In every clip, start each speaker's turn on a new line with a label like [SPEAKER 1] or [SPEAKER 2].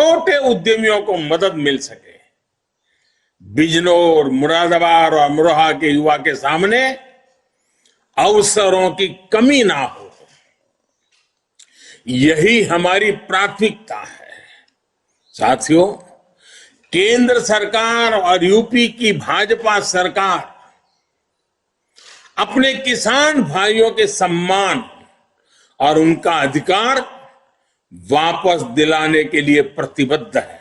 [SPEAKER 1] छोटे उद्यमियों को मदद मिल सके, बिजनौर, मुरादाबाद और अमरोहा के युवा के सामने अवसरों की कमी ना हो, यही हमारी प्राथमिकता है। साथियों, केंद्र सरकार और यूपी की भाजपा सरकार अपने किसान भाइयों के सम्मान और उनका अधिकार वापस दिलाने के लिए प्रतिबद्ध है।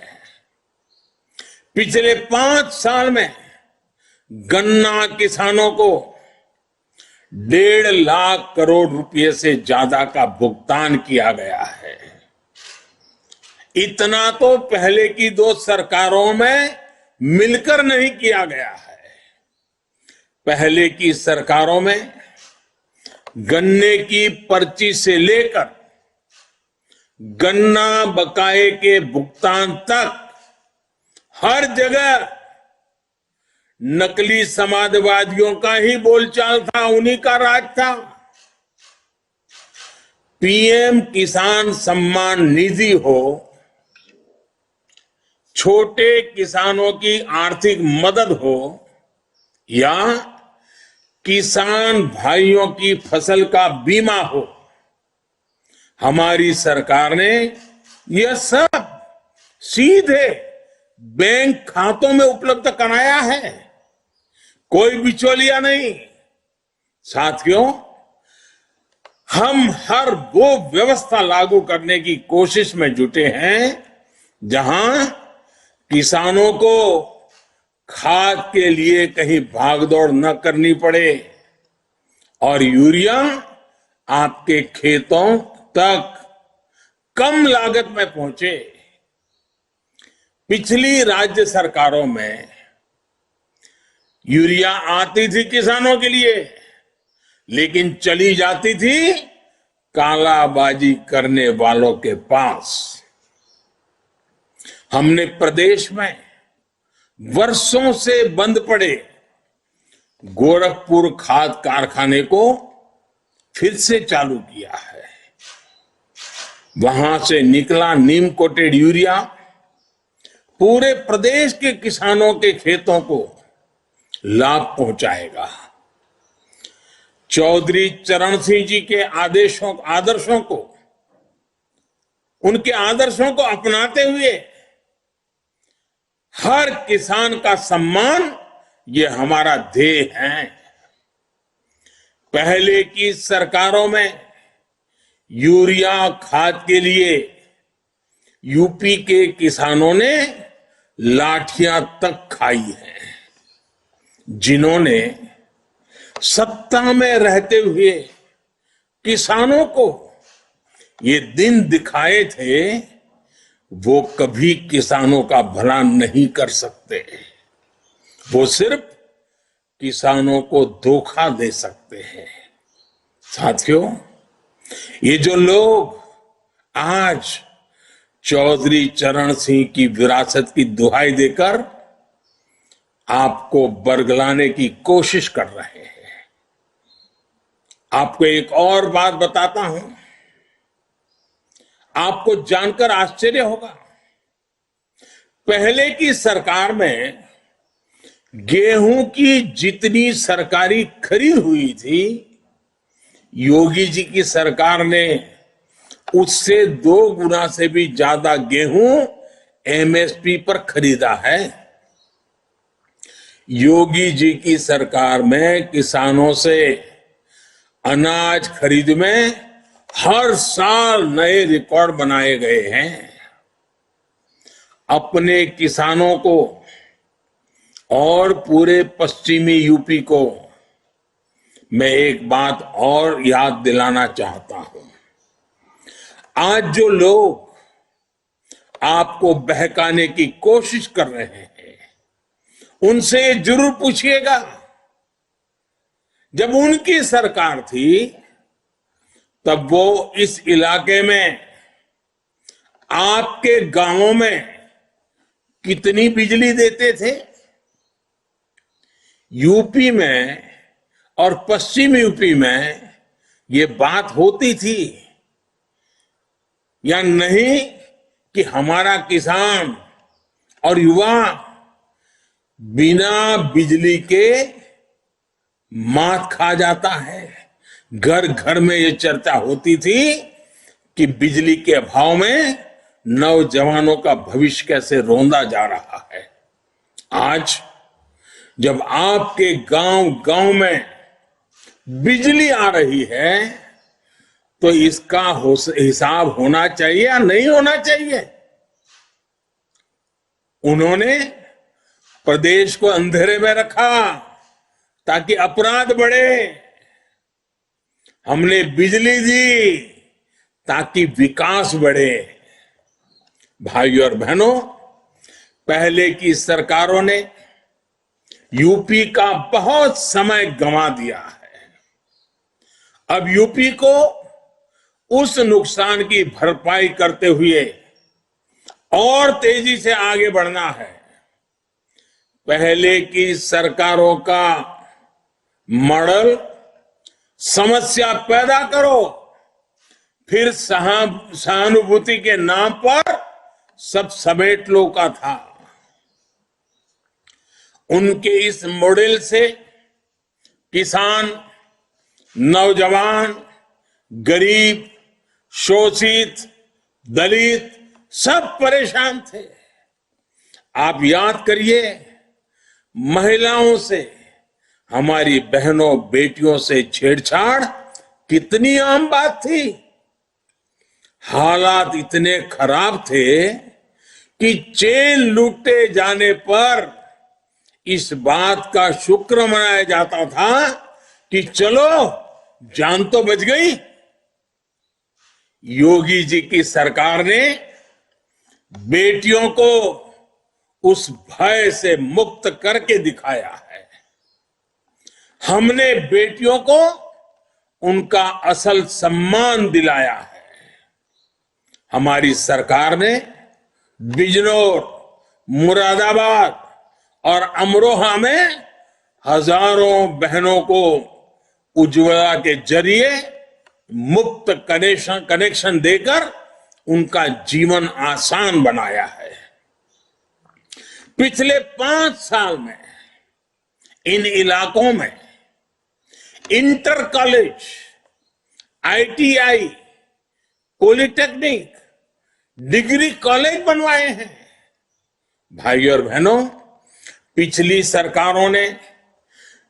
[SPEAKER 1] पिछले 5 साल में गन्ना किसानों को 1.5 लाख करोड़ रुपए से ज्यादा का भुगतान किया गया है। इतना तो पहले की 2 सरकारों में मिलकर नहीं किया गया है। पहले की सरकारों में गन्ने की पर्ची से लेकर गन्ना बकाये के भुगतान तक हर जगह नकली समाजवादियों का ही बोलचाल था, उन्हीं का राज था। पीएम किसान सम्मान निधि हो, छोटे किसानों की आर्थिक मदद हो या किसान भाइयों की फसल का बीमा हो, हमारी सरकार ने यह सब सीधे बैंक खातों में उपलब्ध कराया है, कोई बिचौलिया नहीं। साथियों, हम हर वो व्यवस्था लागू करने की कोशिश में जुटे हैं जहां किसानों को खाद के लिए कहीं भागदौड़ न करनी पड़े और यूरिया आपके खेतों तक कम लागत में पहुंचे। पिछली राज्य सरकारों में यूरिया आती थी किसानों के लिए, लेकिन चली जाती थी कालाबाजी करने वालों के पास। हमने प्रदेश में वर्षों से बंद पड़े गोरखपुर खाद कारखाने को फिर से चालू किया है। वहां से निकला नीम कोटेड यूरिया पूरे प्रदेश के किसानों के खेतों को लाभ पहुंचाएगा। चौधरी चरण सिंह जी के आदर्शों को, उनके आदर्शों को अपनाते हुए हर किसान का सम्मान, ये हमारा ध्येय है। पहले की सरकारों में यूरिया खाद के लिए यूपी के किसानों ने लाठियां तक खाई हैं। जिन्होंने सत्ता में रहते हुए किसानों को ये दिन दिखाए थे, वो कभी किसानों का भला नहीं कर सकते। वो सिर्फ किसानों को धोखा दे सकते हैं। साथियों, ये जो लोग आज चौधरी चरण सिंह की विरासत की दुहाई देकर आपको बरगलाने की कोशिश कर रहे हैं, आपको एक और बात बताता हूं, आपको जानकर आश्चर्य होगा। पहले की सरकार में गेहूं की जितनी सरकारी खरीद हुई थी, योगी जी की सरकार ने उससे 2 गुना से भी ज्यादा गेहूं एमएसपी पर खरीदा है। योगी जी की सरकार में किसानों से अनाज खरीद में हर साल नए रिकॉर्ड बनाए गए हैं। अपने किसानों को और पूरे पश्चिमी यूपी को मैं एक बात और याद दिलाना चाहता हूं। आज जो लोग आपको बहकाने की कोशिश कर रहे हैं, उनसे जरूर पूछिएगा, जब उनकी सरकार थी तब वो इस इलाके में आपके गांवों में कितनी बिजली देते थे? यूपी में और पश्चिम यूपी में ये बात होती थी या नहीं, कि हमारा किसान और युवा बिना बिजली के मात खा जाता है। घर घर में ये चर्चा होती थी कि बिजली के अभाव में नौजवानों का भविष्य कैसे रोंदा जा रहा है। आज जब आपके गांव गांव में बिजली आ रही है तो इसका हिसाब होना चाहिए या नहीं होना चाहिए। उन्होंने प्रदेश को अंधेरे में रखा ताकि अपराध बढ़े, हमने बिजली दी ताकि विकास बढ़े। भाइयों और बहनों, पहले की सरकारों ने यूपी का बहुत समय गंवा दिया है। अब यूपी को उस नुकसान की भरपाई करते हुए और तेजी से आगे बढ़ना है। पहले की सरकारों का मॉडल समस्या पैदा करो, फिर सहानुभूति के नाम पर सब समेट लो का था। उनके इस मॉडल से किसान, नौजवान, गरीब, शोषित, दलित सब परेशान थे। आप याद करिए, महिलाओं से, हमारी बहनों बेटियों से छेड़छाड़ कितनी आम बात थी। हालात इतने खराब थे कि चेन लूटे जाने पर इस बात का शुक्र मनाया जाता था कि चलो जान तो बच गई। योगी जी की सरकार ने बेटियों को उस भय से मुक्त करके दिखाया है। हमने बेटियों को उनका असल सम्मान दिलाया है। हमारी सरकार ने बिजनौर, मुरादाबाद और अमरोहा में हजारों बहनों को उज्ज्वला के जरिए मुफ्त कनेक्शन देकर उनका जीवन आसान बनाया है। पिछले 5 साल में इन इलाकों में inter college, ITI, polytechnic, degree college बनवाए हैं। भाइयों और बहनों, पिछली सरकारों ने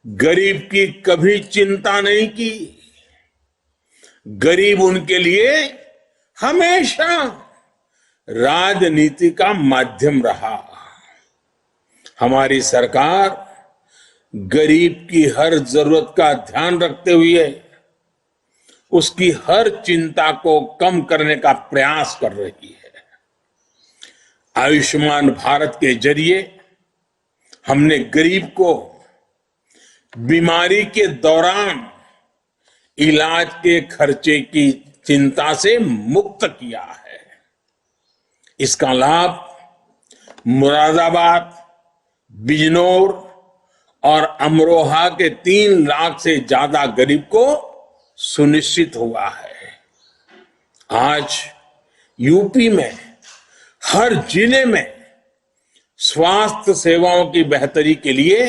[SPEAKER 1] गरीब की कभी चिंता नहीं की। गरीब उनके लिए हमेशा राजनीति का माध्यम रहा। हमारी सरकार गरीब की हर जरूरत का ध्यान रखते हुए उसकी हर चिंता को कम करने का प्रयास कर रही है। आयुष्मान भारत के जरिए हमने गरीब को बीमारी के दौरान इलाज के खर्चे की चिंता से मुक्त किया है। इसका लाभ मुरादाबाद, बिजनौर और अमरोहा के 3 लाख से ज्यादा गरीब को सुनिश्चित हुआ है। आज यूपी में हर जिले में स्वास्थ्य सेवाओं की बेहतरी के लिए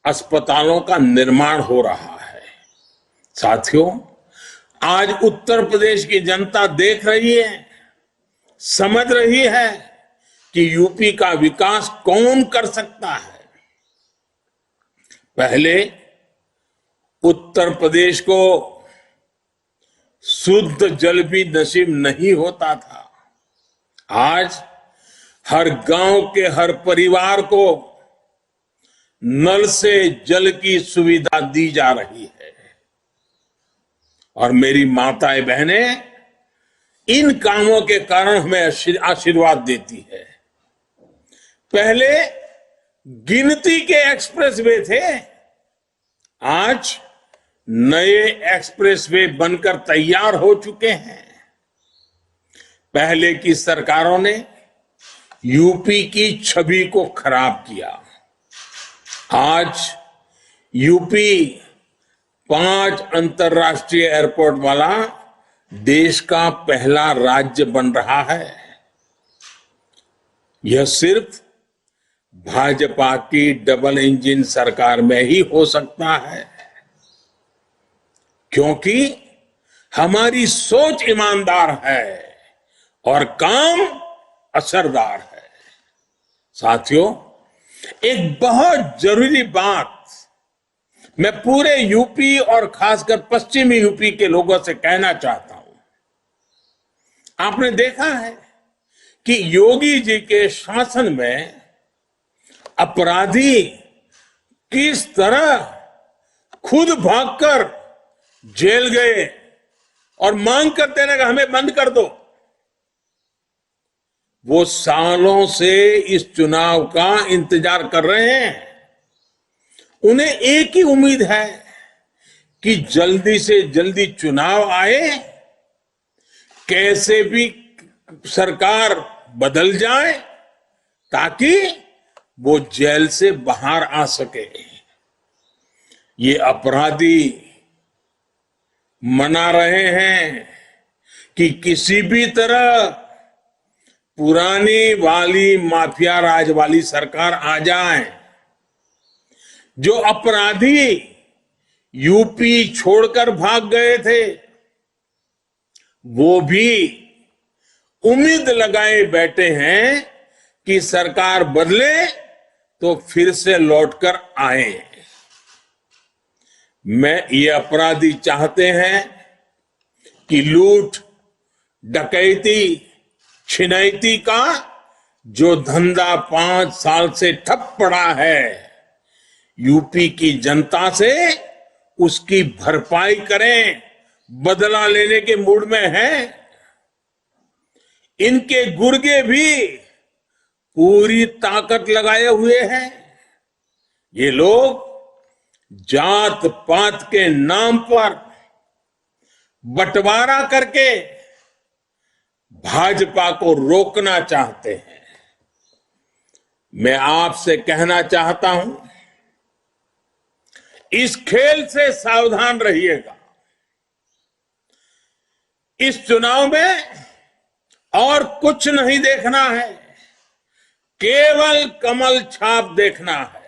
[SPEAKER 1] अस्पतालों का निर्माण हो रहा है। साथियों, आज उत्तर प्रदेश की जनता देख रही है, समझ रही है कि यूपी का विकास कौन कर सकता है। पहले उत्तर प्रदेश को शुद्ध जल भी नसीब नहीं होता था। आज हर गांव के हर परिवार को नल से जल की सुविधा दी जा रही है। और मेरी माताएं बहनें इन कामों के कारण हमें आशीर्वाद देती है। पहले गिनती के एक्सप्रेसवे थे, आज नए एक्सप्रेसवे बनकर तैयार हो चुके हैं। पहले की सरकारों ने यूपी की छवि को खराब किया। आज यूपी 5 अंतर्राष्ट्रीय एयरपोर्ट वाला देश का पहला राज्य बन रहा है। यह सिर्फ भाजपा की डबल इंजन सरकार में ही हो सकता है, क्योंकि हमारी सोच ईमानदार है और काम असरदार है। साथियों, एक बहुत जरूरी बात मैं पूरे यूपी और खासकर पश्चिमी यूपी के लोगों से कहना चाहता हूं। आपने देखा है कि योगी जी के शासन में अपराधी किस तरह खुद भागकर जेल गए और मांग करते रहे कि हमें बंद कर दो। वो सालों से इस चुनाव का इंतजार कर रहे हैं। उन्हें एक ही उम्मीद है कि जल्दी से जल्दी चुनाव आए, कैसे भी सरकार बदल जाए ताकि वो जेल से बाहर आ सके। ये अपराधी मना रहे हैं कि किसी भी तरह पुरानी वाली माफिया राज वाली सरकार आ जाए। जो अपराधी यूपी छोड़कर भाग गए थे, वो भी उम्मीद लगाए बैठे हैं कि सरकार बदले तो फिर से लौटकर आए। ये अपराधी चाहते हैं कि लूट, डकैती, छिनैती का जो धंधा 5 साल से ठप पड़ा है, यूपी की जनता से उसकी भरपाई करें, बदला लेने के मूड में हैं। इनके गुर्गे भी पूरी ताकत लगाए हुए हैं। ये लोग जात पात के नाम पर बंटवारा करके भाजपा को रोकना चाहते हैं। मैं आपसे कहना चाहता हूं, इस खेल से सावधान रहिएगा। इस चुनाव में और कुछ नहीं देखना है, केवल कमल छाप देखना है,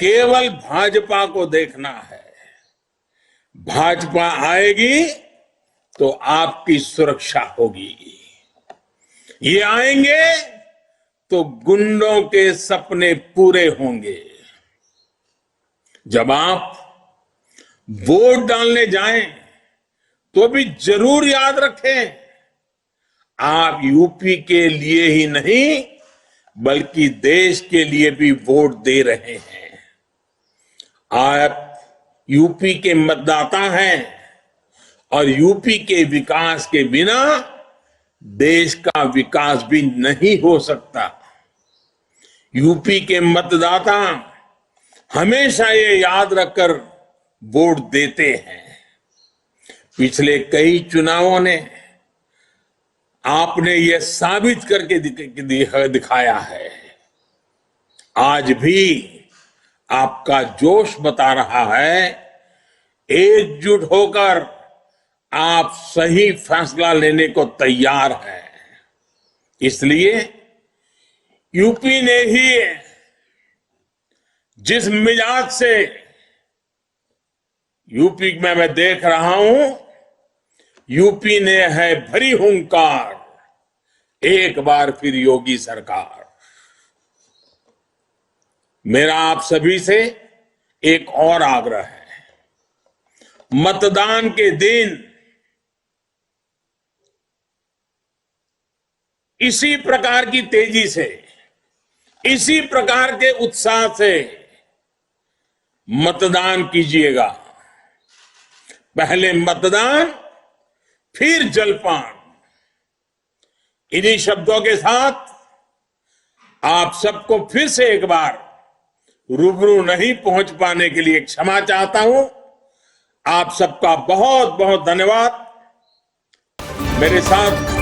[SPEAKER 1] केवल भाजपा को देखना है। भाजपा आएगी तो आपकी सुरक्षा होगी। ये आएंगे तो गुंडों के सपने पूरे होंगे। जब आप वोट डालने जाएं तो भी जरूर याद रखें, आप यूपी के लिए ही नहीं बल्कि देश के लिए भी वोट दे रहे हैं। आप यूपी के मतदाता हैं और यूपी के विकास के बिना देश का विकास भी नहीं हो सकता। यूपी के मतदाता हमेशा ये याद रखकर वोट देते हैं। पिछले कई चुनावों ने आपने ये साबित करके दिखाया है। आज भी आपका जोश बता रहा है, एकजुट होकर आप सही फैसला लेने को तैयार हैं। इसलिए यूपी ने ही जिस मिजाज से यूपी में मैं देख रहा हूं, यूपी ने है भरी हुंकार, एक बार फिर योगी सरकार। मेरा आप सभी से एक और आग्रह है, मतदान के दिन इसी प्रकार की तेजी से, इसी प्रकार के उत्साह से मतदान कीजिएगा। पहले मतदान फिर जलपान। इन्हीं शब्दों के साथ आप सबको फिर से एक बार रूबरू नहीं पहुंच पाने के लिए क्षमा चाहता हूं। आप सबका बहुत बहुत धन्यवाद। मेरे साथ